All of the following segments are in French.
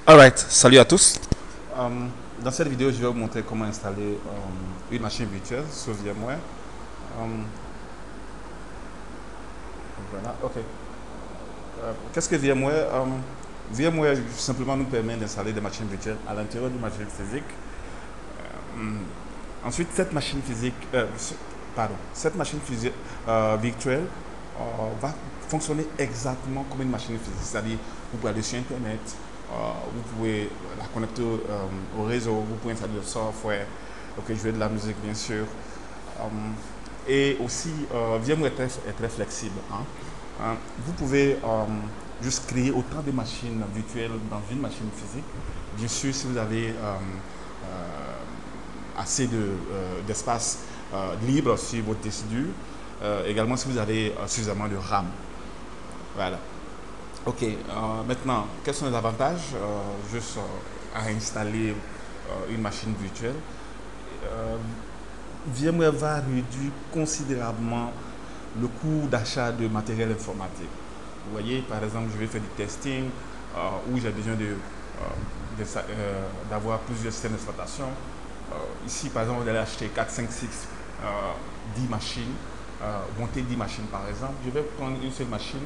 Alright, salut à tous. Dans cette vidéo, je vais vous montrer comment installer une machine virtuelle sur VMware. Um, voilà, ok. Qu'est-ce que VMware? VMware simplement nous permet d'installer des machines virtuelles à l'intérieur d'une machine physique. Um, Ensuite, cette machine physique, virtuelle va fonctionner exactement comme une machine physique. C'est-à-dire, vous pouvez aller sur Internet, vous pouvez la connecter au réseau, vous pouvez installer le software, ok, jouer de la musique bien sûr. Et aussi, VMware est très flexible, hein. Vous pouvez juste créer autant de machines virtuelles dans une machine physique. Bien sûr, si vous avez assez d'espace libre sur votre disque dur. Également, si vous avez suffisamment de RAM. Voilà. Ok, maintenant, quels sont les avantages juste à installer une machine virtuelle? Euh, VMware va réduire considérablement le coût d'achat de matériel informatique. Vous voyez, par exemple, je vais faire du testing où j'ai besoin d'avoir plusieurs systèmes d'exploitation. Ici, par exemple, vous allez acheter 4, 5, 6, 10 machines, monter 10 machines par exemple. Je vais prendre une seule machine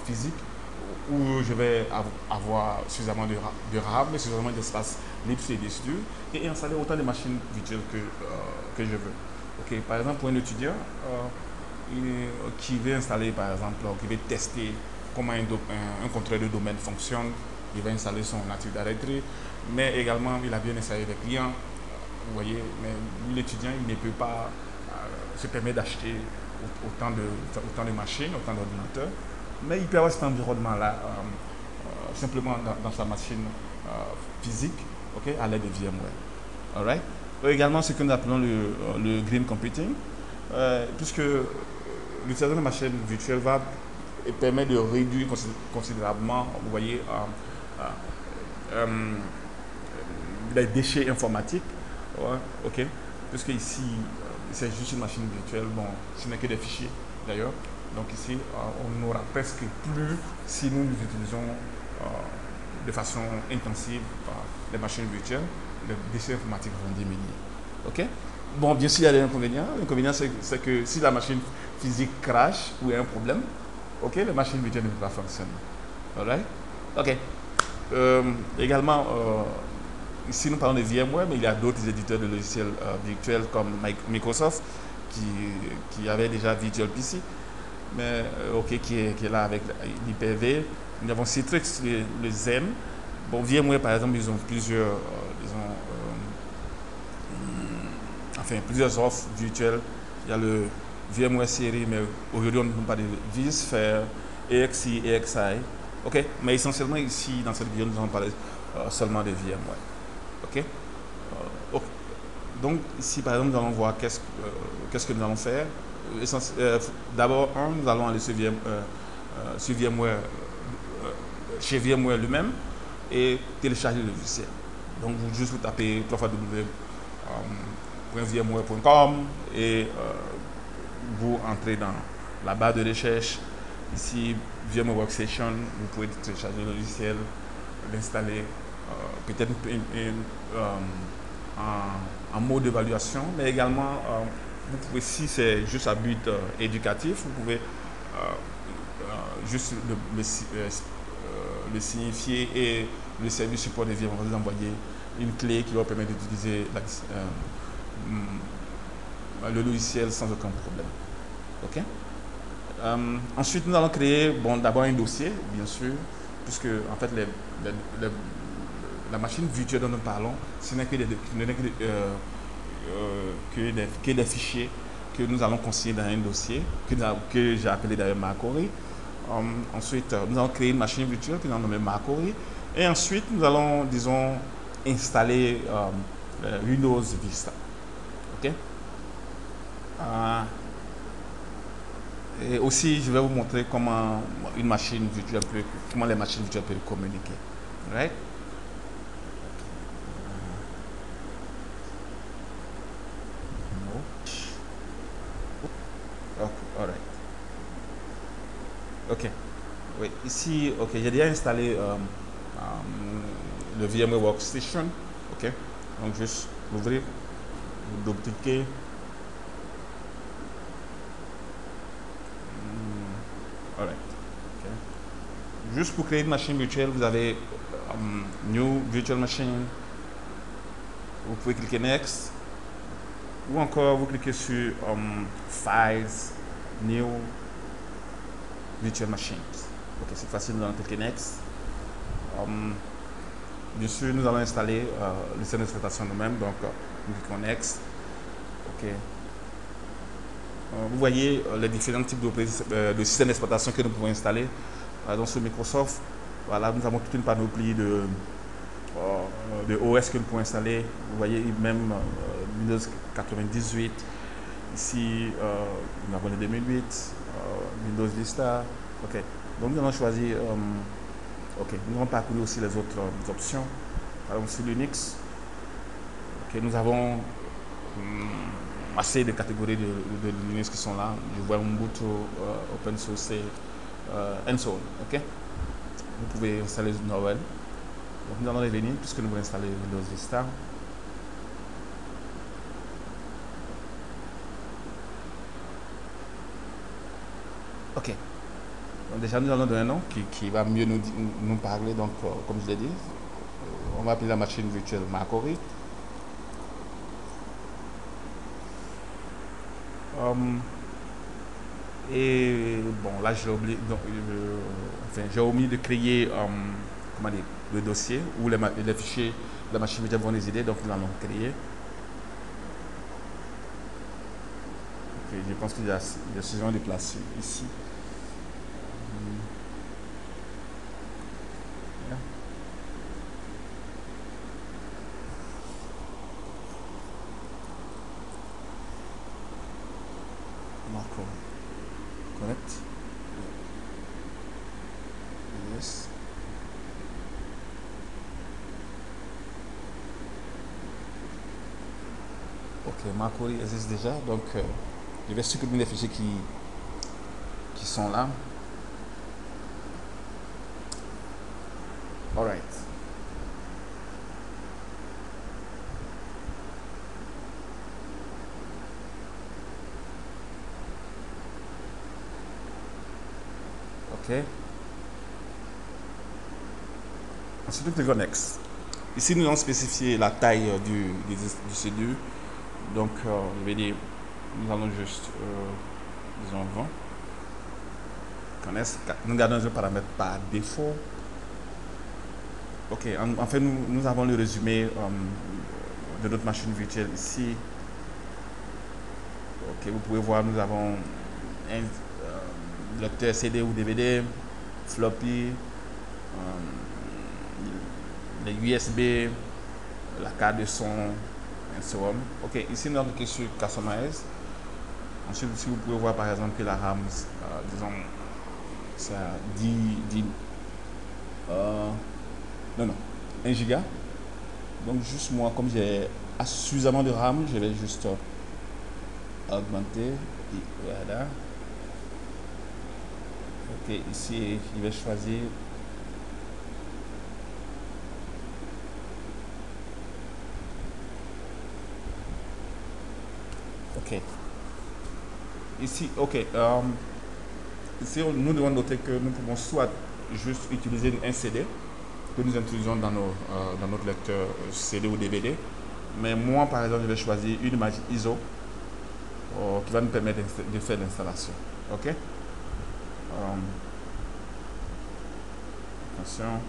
physique où je vais avoir suffisamment de RAM et suffisamment d'espace libre sur les disques durs et installer autant de machines virtuelles que je veux. Ok, par exemple, pour un étudiant qui veut installer, par exemple, qui veut tester comment un contrôleur de domaine fonctionne, il va installer son Active Directory, mais également il a bien installé des clients. Vous voyez, mais l'étudiant, il ne peut pas se permettre d'acheter autant de machines, autant d'ordinateurs, mais il peut avoir cet environnement-là simplement dans sa machine physique, ok, à l'aide de VMware. Alright. Également, ce que nous appelons le green computing, puisque l'utilisation de machines virtuelles va et permet de réduire considérablement, vous voyez, euh, les déchets informatiques. Ouais, ok. Puisque ici, c'est juste une machine virtuelle. Bon, ce n'est que des fichiers d'ailleurs. Donc ici, on n'aura presque plus, si nous nous utilisons de façon intensive les machines virtuelles, les déchets informatiques vont diminuer. Ok. Bon, bien sûr, il y a des inconvénients. L'inconvénient, c'est que si la machine physique crash ou il y a un problème, ok, la machine virtuelle ne peut pas fonctionner. Alright? Ok. Également, ici nous parlons de VMware, mais il y a d'autres éditeurs de logiciels virtuels comme Microsoft qui avait déjà Virtual PC, mais ok, qui est là avec l'IPv. Nous avons Citrix, le Zen. Bon, VMware par exemple, ils ont plusieurs offres virtuelles. Il y a le VMware série, mais aujourd'hui on ne parle pas de vSphere, EXI, EXI. Ok, mais essentiellement ici dans cette vidéo nous allons parler seulement de VMware. Ok. Ok. Donc ici par exemple nous allons voir qu'est-ce que nous allons faire. D'abord, nous allons aller sur VMware, chez VMware lui-même et télécharger le logiciel. Donc vous tapez www.vmware.com et vous entrez dans la barre de recherche. Ici, VMware Workstation, vous pouvez télécharger le logiciel, l'installer, peut-être en mode d'évaluation, mais également, vous pouvez, si c'est juste à but éducatif, vous pouvez juste le signifier et le service support de VMware va vous envoyer une clé qui va vous permettre d'utiliser le logiciel sans aucun problème. Ok. Ensuite, nous allons créer d'abord un dossier, bien sûr, puisque en fait la machine virtuelle dont nous parlons, ce n'est que des fichiers que nous allons consigner dans un dossier que j'ai appelé d'ailleurs Macori. Ensuite, nous allons créer une machine virtuelle que nous allons nommer Macori. Et ensuite, nous allons, disons, installer Windows Vista. Ok. Et aussi, je vais vous montrer comment les machines virtuelles peuvent communiquer. Right? No. Okay, all right. Ok. Oui, ici, ok, j'ai déjà installé le VMware Workstation. Ok, donc juste l'ouvrir, vous double-cliquez. Alright. Okay. Juste pour créer une machine virtuelle, vous avez New Virtual Machine. Vous pouvez cliquer Next. Ou encore, vous cliquez sur Files, New Virtual Machines. Ok, c'est facile, nous allons cliquer Next. Bien sûr, nous allons installer le système d'exploitation nous-mêmes, donc nous cliquons Next. Ok. Vous voyez les différents types de systèmes d'exploitation que nous pouvons installer. Donc sur Microsoft, voilà, nous avons toute une panoplie de OS que nous pouvons installer. Vous voyez même Windows 98. Ici, nous avons le 2008, Windows Vista. Ok. Donc nous allons choisir. Ok. Nous allons parcourir aussi les autres options. Par exemple, sur Linux. Ok. Nous avons assez de catégories de Linux qui sont là. Je vois Ubuntu, Open Source and so on. Ok. Vous pouvez installer Novel. Donc nous allons revenir puisque nous voulons installer Windows Vista. Ok. Donc déjà nous allons donner un nom qui va mieux nous parler. Donc comme je l'ai dit, on va appeler la machine virtuelle Macori. Et bon là j'ai oublié, j'ai omis de créer comment dire, le dossier où les fichiers de la machine virtuelle vont résider, donc nous allons créer. Okay, je pense qu'il y a suffisamment de place ici. Yeah. Marco. Connect. Yes. Ok, Macori existe déjà, donc je vais supprimer les fichiers qui sont là. Alright. Ok. Ensuite, nous cliquons Next. Ici, nous allons spécifier la taille du CD. Donc, je vais dire, nous allons juste, disons 20. Nous gardons un paramètre par défaut. Ok, en fait, nous avons le résumé de notre machine virtuelle ici. Ok, vous pouvez voir, nous avons un lecteur CD ou DVD, floppy, les USB, la carte de son, et so on. Ok, ici nous allons cliquer sur Customize. Ensuite, si vous pouvez voir par exemple que la RAM, disons, ça 10 non, 1 giga. Donc juste moi, comme j'ai suffisamment de RAM, je vais juste augmenter. Et voilà. Ok, ici, je vais choisir. Ok. Ici, ok. Ici, nous devons noter que nous pouvons soit juste utiliser un CD que nous introduisons dans notre lecteur CD ou DVD. Mais moi, par exemple, je vais choisir une image ISO qui va nous permettre de faire l'installation. Ok. Attention.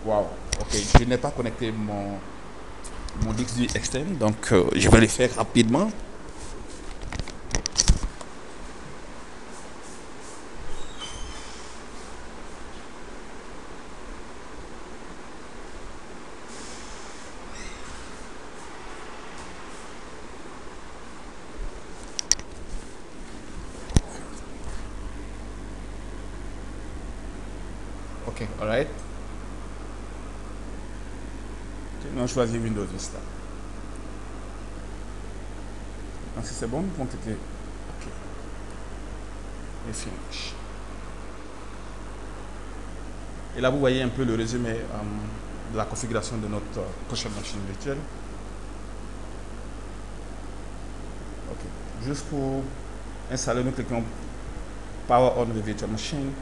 Wow. Ok. Je n'ai pas connecté mon disque dur externe, donc je vais le faire rapidement. Ok, alright. On choisit Windows Vista. Donc si c'est bon, nous pouvons cliquer OK. Et finish. Et là, vous voyez un peu le résumé de la configuration de notre prochaine machine virtuelle. Ok. Juste pour installer, nous cliquons Power on the virtual machine.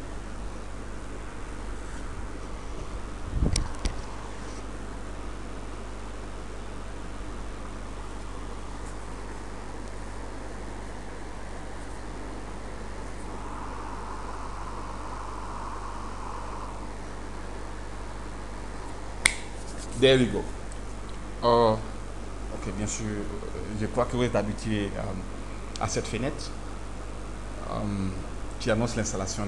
There we go. Ok, bien sûr, je crois que vous êtes habitué à cette fenêtre qui annonce l'installation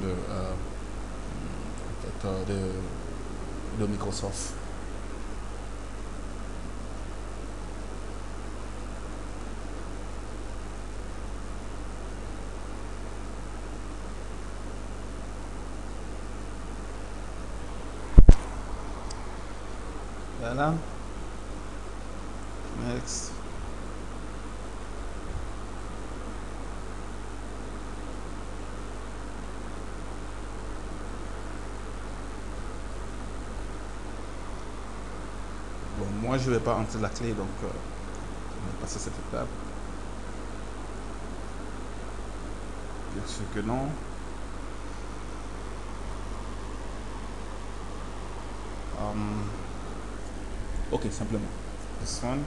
de Microsoft. Voilà. Next. Bon, moi je ne vais pas entrer la clé, donc je vais passer cette étape. Bien sûr que non. Ok, simplement. This one.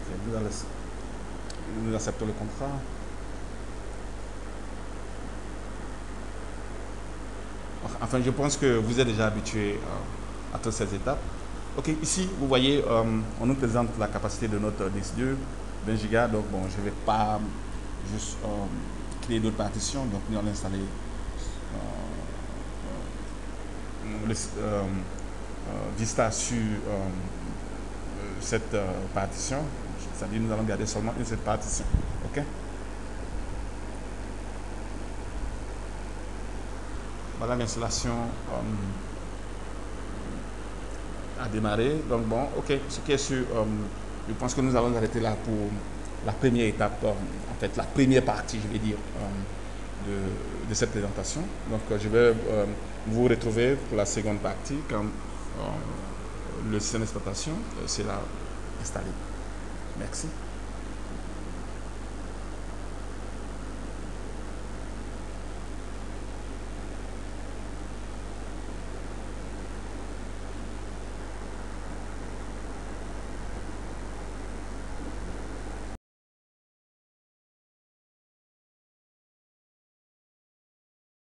Okay, nous acceptons le contrat. Enfin, je pense que vous êtes déjà habitué à toutes ces étapes. Ok, ici, vous voyez, on nous présente la capacité de notre disque dur, 20 Go. Donc, bon, je ne vais pas juste créer d'autres partitions. Donc, nous allons installer Vista sur cette partition. C'est-à-dire, nous allons garder seulement une seule partition. Ok. Voilà, l'installation a démarré. Donc bon, ok, ce qui est sûr, je pense que nous allons arrêter là pour la première étape, en fait la première partie, je vais dire, de cette présentation. Donc je vais vous retrouver pour la seconde partie quand le système d'exploitation sera installé. Merci.